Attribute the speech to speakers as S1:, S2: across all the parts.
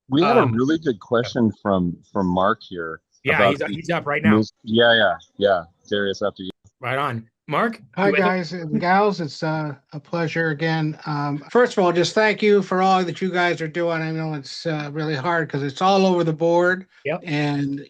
S1: We had a
S2: Um,
S1: really good question from Mark here
S2: yeah,
S1: about
S2: he's up right now.
S1: news. Yeah, yeah, yeah. Darius, after you.
S2: Right on. Mark,
S3: Hi,
S2: you had
S3: guys and gals. It's a pleasure again. First of all, just thank you for all that you guys are doing. I know it's really hard because it's all over the board.
S2: yep.
S3: And,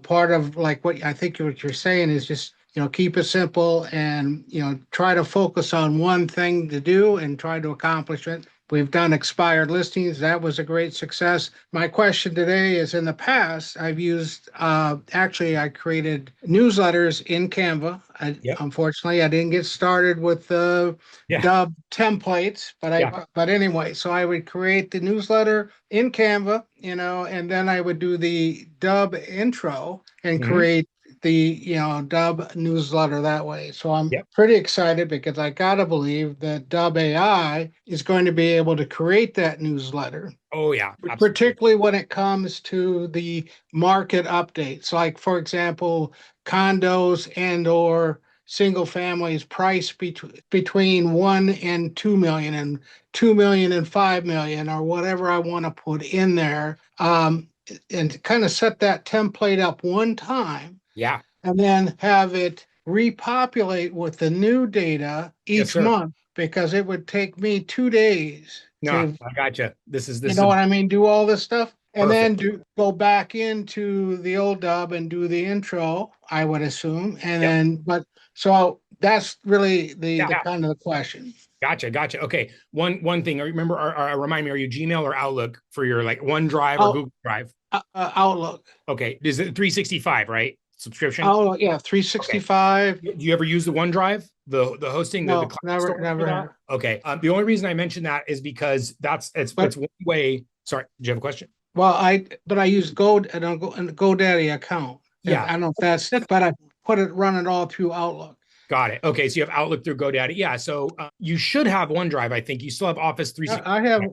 S3: part of like what I think what you're saying is just, keep it simple and, try to focus on one thing to do and try to accomplish it. We've done expired listings. That was a great success. My question today is in the past, I've used, actually, I created newsletters in Canva.
S2: Yep.
S3: Unfortunately, I didn't get started with the
S2: Yeah.
S3: Dubb templates,
S2: Yeah.
S3: but anyway, so I would create the newsletter in Canva, and then I would do the Dubb intro and
S2: Hmm.
S3: create the Dubb newsletter that way. So I'm
S2: Yep.
S3: pretty excited because I gotta believe that Dubb AI is going to be able to create that newsletter,
S2: Oh yeah. Absolutely.
S3: particularly when it comes to the market updates. Like for example, condos and or single families priced between 1 and 2 million and 2 million and 5 million or whatever I want to put in there. And kind of set that template up one time
S2: Yeah.
S3: and then have it repopulate with the new data
S2: Yes,
S3: each
S2: sir.
S3: month because it would take me 2 days
S2: No,
S3: to,
S2: I gotcha. This
S3: you
S2: is
S3: know
S2: a
S3: what I mean, do all this stuff and
S2: perfect.
S3: then do go back into the old Dubb and do the intro, I would assume. And
S2: Yep.
S3: then, but so that's really the
S2: Yeah.
S3: kind of the question.
S2: Gotcha. Gotcha. Okay. One thing. Remember, remind me. Are you Gmail or Outlook for your like OneDrive or
S3: Out,
S2: Google Drive?
S3: Outlook.
S2: Okay. Is it 365, right? Subscription.
S3: Oh yeah,
S2: Okay.
S3: 365.
S2: Do you ever use the OneDrive, the hosting, the
S3: No,
S2: cloud
S3: never,
S2: storage for
S3: never
S2: that?
S3: have.
S2: Okay. The only reason I mentioned that is because it's
S3: But
S2: one way. Sorry, do you have a question?
S3: well, I use Go and I'll go and GoDaddy account.
S2: Yeah.
S3: I don't know if that's,
S2: That's
S3: but I put it running all through Outlook.
S2: got it. Okay, so you have Outlook through GoDaddy. Yeah, so you should have OneDrive. I think you still have Office 360.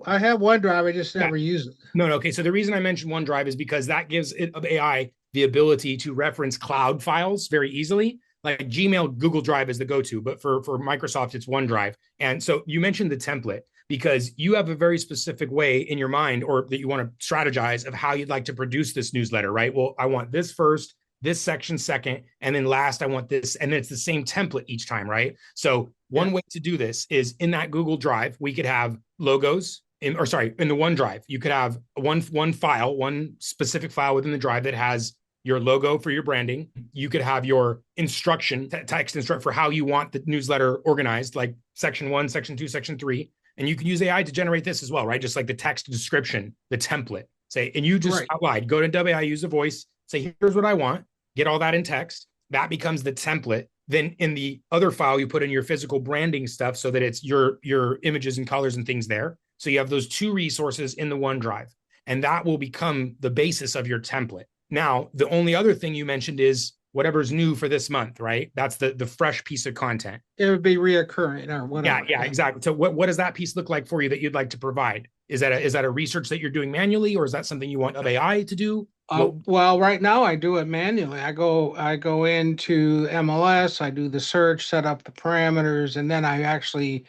S3: I have OneDrive. I just
S2: Yeah.
S3: never use it.
S2: No, no. Okay, so the reason I mentioned OneDrive is because that gives it of AI the ability to reference cloud files very easily. Like Gmail, Google Drive is the go-to, but for Microsoft, it's OneDrive. And so you mentioned the template because you have a very specific way in your mind or that you want to strategize of how you'd like to produce this newsletter, right? Well, I want this first, this section second, and then last I want this, and then it's the same template each time, right? So
S3: Yeah.
S2: one way to do this is in that Google Drive, we could have logos or sorry, in the OneDrive, you could have one file, one specific file within the drive that has your logo for your branding. You could have your instruction, text instruct for how you want the newsletter organized, like section one, section two, section three. And you can use AI to generate this as well, right? Just like the text description, the template. Say, and you just
S3: Right.
S2: outline, go to Dubb AI, use a voice, say, here's what I want, get all that in text. That becomes the template. Then in the other file, you put in your physical branding stuff so that it's your images and colors and things there. So you have those two resources in the OneDrive, and that will become the basis of your template. Now, the only other thing you mentioned is whatever's new for this month, right? That's the fresh piece of content.
S3: It would be reoccurring or
S2: Yeah,
S3: whatever.
S2: yeah,
S3: Yeah.
S2: exactly. So what does that piece look like for you that you'd like to provide? Is that a research that you're doing manually, or is that something you want of AI to do? What?
S3: Well, right now I do it manually. I go into MLS, I do the search, set up the parameters, and then I actually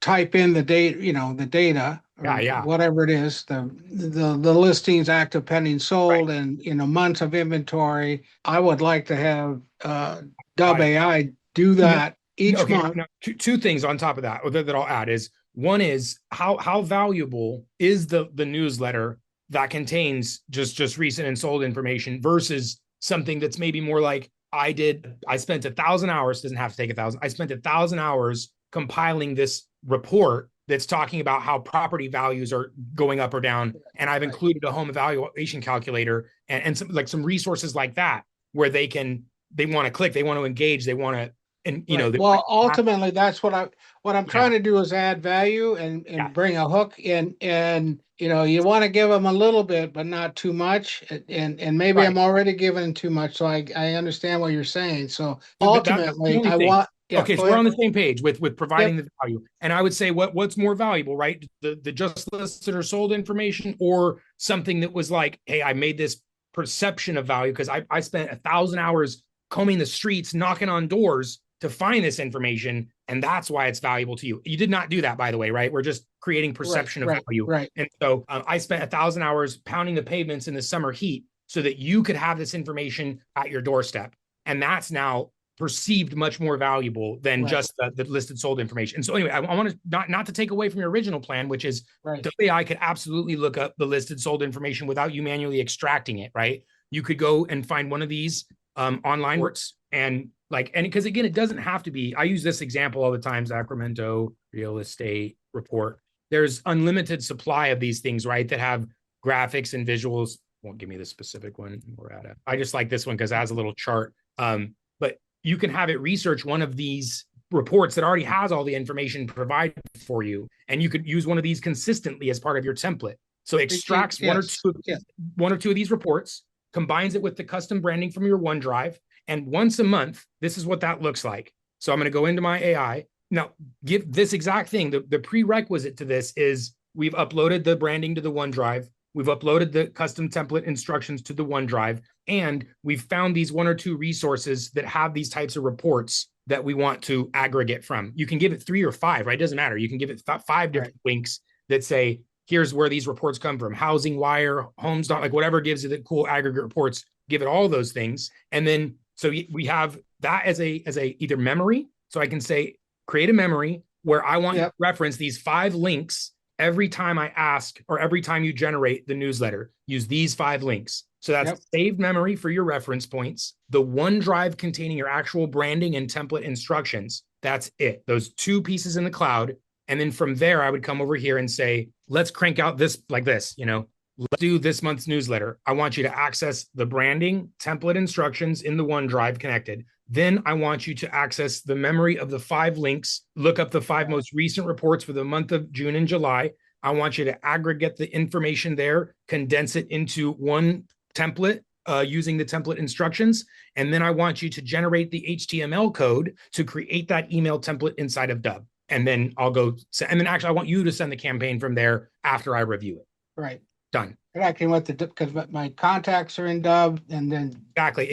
S3: type in the date, the data or
S2: Yeah, yeah,
S3: whatever it is, the listings, active, pending,
S2: right.
S3: sold, and months of inventory. I would like to have Dubb
S2: Got it.
S3: AI do that each
S2: Okay,
S3: month.
S2: now two things on top of that that I'll add is one is how valuable is the newsletter that contains just recent and sold information versus something that's maybe more like I spent 1,000 hours, doesn't have to take 1,000, I spent 1,000 hours compiling this report that's talking about how property values are going up or down, and I've
S3: Right.
S2: included a home evaluation calculator and some resources like that where they want to click, they want to engage, they want to, and
S3: Right.
S2: they
S3: Well,
S2: want
S3: ultimately, that's what I'm
S2: yeah,
S3: trying to do is add value and
S2: yeah,
S3: bring a hook in, and you want to give them a little bit, but not too much, and maybe
S2: right.
S3: I'm already giving too much, so I understand what you're saying. So
S2: But that's the
S3: ultimately,
S2: only
S3: I
S2: thing.
S3: want, yeah,
S2: Okay,
S3: go
S2: so we're
S3: ahead.
S2: on the same page with
S3: Yep.
S2: providing the value. And I would say what's more valuable, right? The just listed or sold information, or something that was like, hey, I made this perception of value because I spent 1,000 hours combing the streets, knocking on doors to find this information. And that's why it's valuable to you. You did not do that, by the way, right? We're just creating perception of value.
S3: Right.
S2: And so I spent 1,000 hours pounding the pavements in the summer heat so that you could have this information at your doorstep. And that's now perceived much more valuable than just the listed sold information. And so anyway, I want to not to take away from your original plan, which is the AI could absolutely look up the listed sold information without you manually extracting it, right? You could go and find one of these online works and because again, it doesn't have to be, I use this example all the time, Sacramento real estate report. There's unlimited supply of these things, right? That have graphics and visuals. Won't give me the specific one we're at. I just like this one because it has a little chart. But you can have it research one of these reports that already has all the information provided for you. And you could use one of these consistently as part of your template. So it extracts one or two of these reports, combines it with the custom branding from your OneDrive. And once a month, this is what that looks like. So I'm going to go into my AI. Now, give this exact thing. The prerequisite to this is we've uploaded the branding to the OneDrive. We've uploaded the custom template instructions to the OneDrive. And we've found these 1 or 2 resources that have these types of reports that we want to aggregate from. You can give it 3 or 5, right? It doesn't matter. You can give it 5 different links that say, here's where these reports come from. Housing Wire, Homes, like whatever gives you the cool aggregate reports, give it all those things. And then so we have that as a either memory. So I can say, create a memory where I want to reference these 5 links every time I ask, or every time you generate the newsletter, use these 5 links. So that's saved memory for your reference points, the OneDrive containing your actual branding and template instructions. That's it. Those 2 pieces in the cloud. And then from there, I would come over here and say, let's crank out this like this, let's do this month's newsletter. I want you to access the branding template instructions in the OneDrive connected. Then I want you to access the memory of the 5 links, look up the 5 most recent reports for the month of June and July. I want you to aggregate the information there, condense it into one template using the template instructions. And then I want you to generate the HTML code to create that email template inside of Dubb. And then I'll go, and then actually I want you to send the campaign from there after I review it.
S3: Right.
S2: Done.
S3: Connecting with because my contacts are in Dubb, and then
S2: exactly.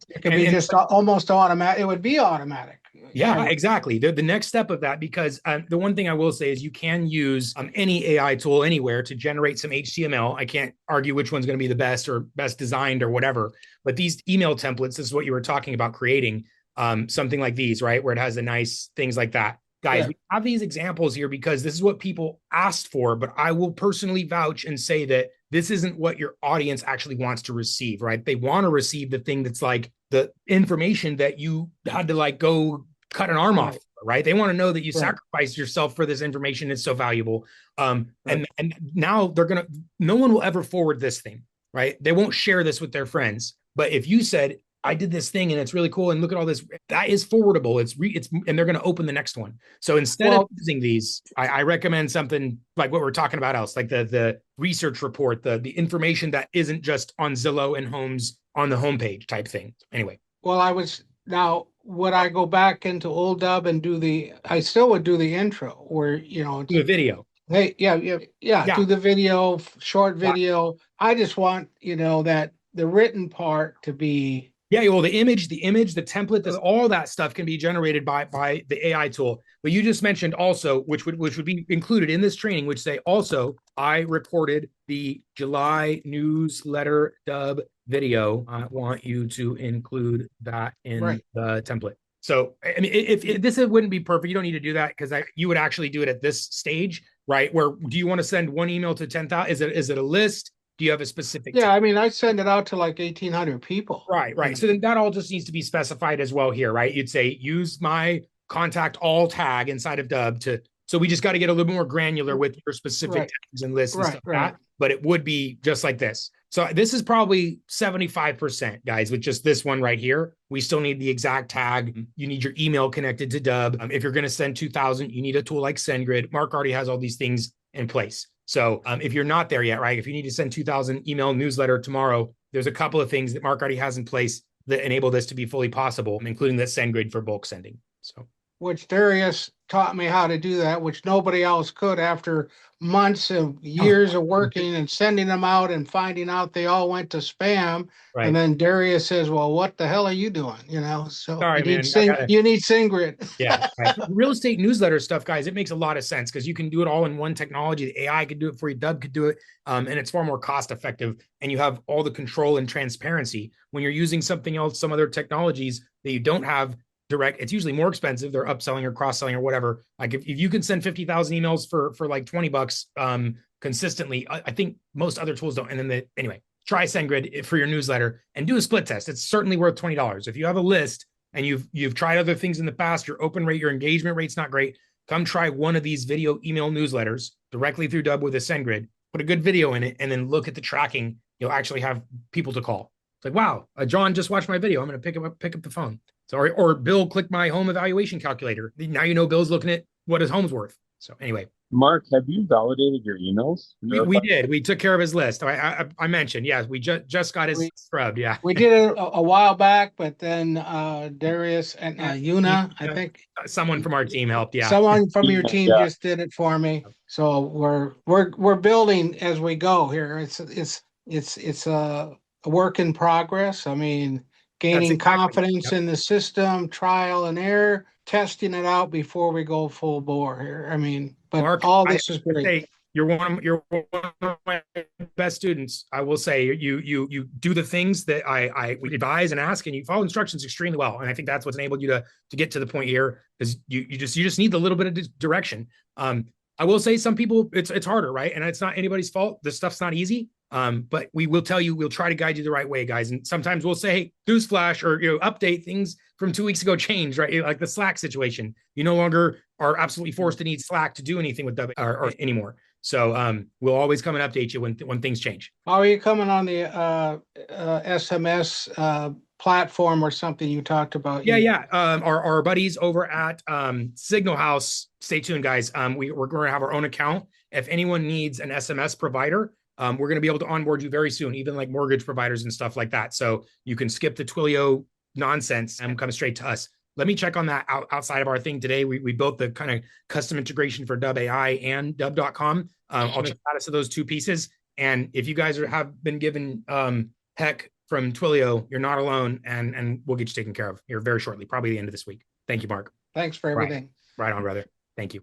S3: It can be just almost automatic. It would be automatic.
S2: Yeah, exactly. The next step of that, because the one thing I will say is you can use any AI tool anywhere to generate some HTML. I can't argue which one's going to be the best or best designed or whatever, but these email templates, this is what you were talking about creating, something like these, right? Where it has the nice things like that. Guys, we have these examples here because this is what people asked for, but I will personally vouch and say that this isn't what your audience actually wants to receive, right? They want to receive the thing that's like the information that you had to go cut an arm off, right? They want to know that you sacrificed yourself for this information. It's so valuable. And now no one will ever forward this thing, right? They won't share this with their friends. But if you said, I did this thing and it's really cool, and look at all this, that is forwardable. And they're going to open the next one. So instead of using these, I recommend something like what we're talking about else, like the research report, the information that isn't just on Zillow and Homes on the homepage type thing. Anyway.
S3: Well, would I go back into old Dubb and I still would do the intro where,
S2: do the video.
S3: Hey, do the video, short video. I just want, that the written part to be.
S2: Yeah, well, the image, the template, all that stuff can be generated by the AI tool. But you just mentioned also, which would be included in this training, which say also, I recorded the July newsletter Dubb video. I want you to include that in the template. So, I mean, if this wouldn't be perfect, you don't need to do that because you would actually do it at this stage, right? Where do you want to send one email to 10,000? Is it a list? Do you have a specific?
S3: Yeah, I mean, I send it out to like 1,800 people.
S2: Right. So then that all just needs to be specified as well here, right? You'd say, use my contact all tag inside of Dubb so we just got to get a little more granular with your specific tags and lists and stuff like that. But it would be just like this. So this is probably 75%, guys, with just this one right here. We still need the exact tag. You need your email connected to Dubb. If you're going to send 2,000, you need a tool like SendGrid. Mark already has all these things in place. So if you're not there yet, right, if you need to send 2,000 email newsletter tomorrow, there's a couple of things that Mark already has in place that enable this to be fully possible, including the SendGrid for bulk sending. So
S3: which Darius taught me how to do that, which nobody else could after months of
S2: Oh,
S3: years of working and sending them out and finding out they all went to spam.
S2: right.
S3: And then Darius says, well, what the hell are you doing? You know, so
S2: Sorry,
S3: you need
S2: man. I gotta,
S3: you need SingGrid.
S2: yeah. Right. Real estate newsletter stuff, guys, it makes a lot of sense because you can do it all in one technology. The AI could do it for you, Dubb could do it. And it's far more cost effective. And you have all the control and transparency. When you're using something else, some other technologies that you don't have direct, it's usually more expensive. They're upselling or cross-selling or whatever. Like if you can send 50,000 emails for like $20 consistently, I think most other tools don't. And then anyway, try SendGrid for your newsletter and do a split test. It's certainly worth $20. If you have a list and you've tried other things in the past, your open rate, your engagement rate's not great, come try one of these video email newsletters directly through Dubb with a SendGrid, put a good video in it, and then look at the tracking. You'll actually have people to call. It's like, wow, John just watched my video. I'm going to pick up the phone. So, or Bill clicked my home evaluation calculator. Now you know Bill's looking at what his home's worth. So anyway,
S1: Mark, have you validated your emails?
S2: we did. We took care of his list. I mentioned, yes, we just got his scrubbed. Yeah,
S3: We did it a while back, but then Darius and Yuna, I think
S2: someone from our team helped. Yeah,
S3: someone from your team
S1: Yeah.
S3: just did it for me. So we're building as we go here. It's a work in progress. I mean, gaining
S2: exactly.
S3: confidence in the system, trial and error, testing it out before we go full bore here. I mean, but
S2: Mark,
S3: all this is great.
S2: say, you're one of my best students. I will say you do the things that I would advise and ask, and you follow instructions extremely well. And I think that's what's enabled you to get to the point here, because you just need a little bit of direction. I will say some people it's harder, right? And it's not anybody's fault. This stuff's not easy. But we will tell you, we'll try to guide you the right way, guys. And sometimes we'll say, hey, newsflash, or update things from 2 weeks ago changed, right? Like the Slack situation. You no longer are absolutely forced to need Slack to do anything with Dubb or anymore. So we'll always come and update you when things change.
S3: How are you coming on the SMS platform or something you talked about?
S2: Yeah. Our buddies over at Signal House, stay tuned, guys. We're going to have our own account. If anyone needs an SMS provider, we're going to be able to onboard you very soon, even like mortgage providers and stuff like that. So you can skip the Twilio nonsense and come straight to us. Let me check on that outside of our thing today. We built the kind of custom integration for Dubb AI and Dubb.com. I'll check out of those two pieces. And if you guys have been given heck from Twilio, you're not alone, and we'll get you taken care of here very shortly, probably the end of this week. Thank you, Mark.
S3: Thanks for everything.
S2: Right on, brother. Thank you.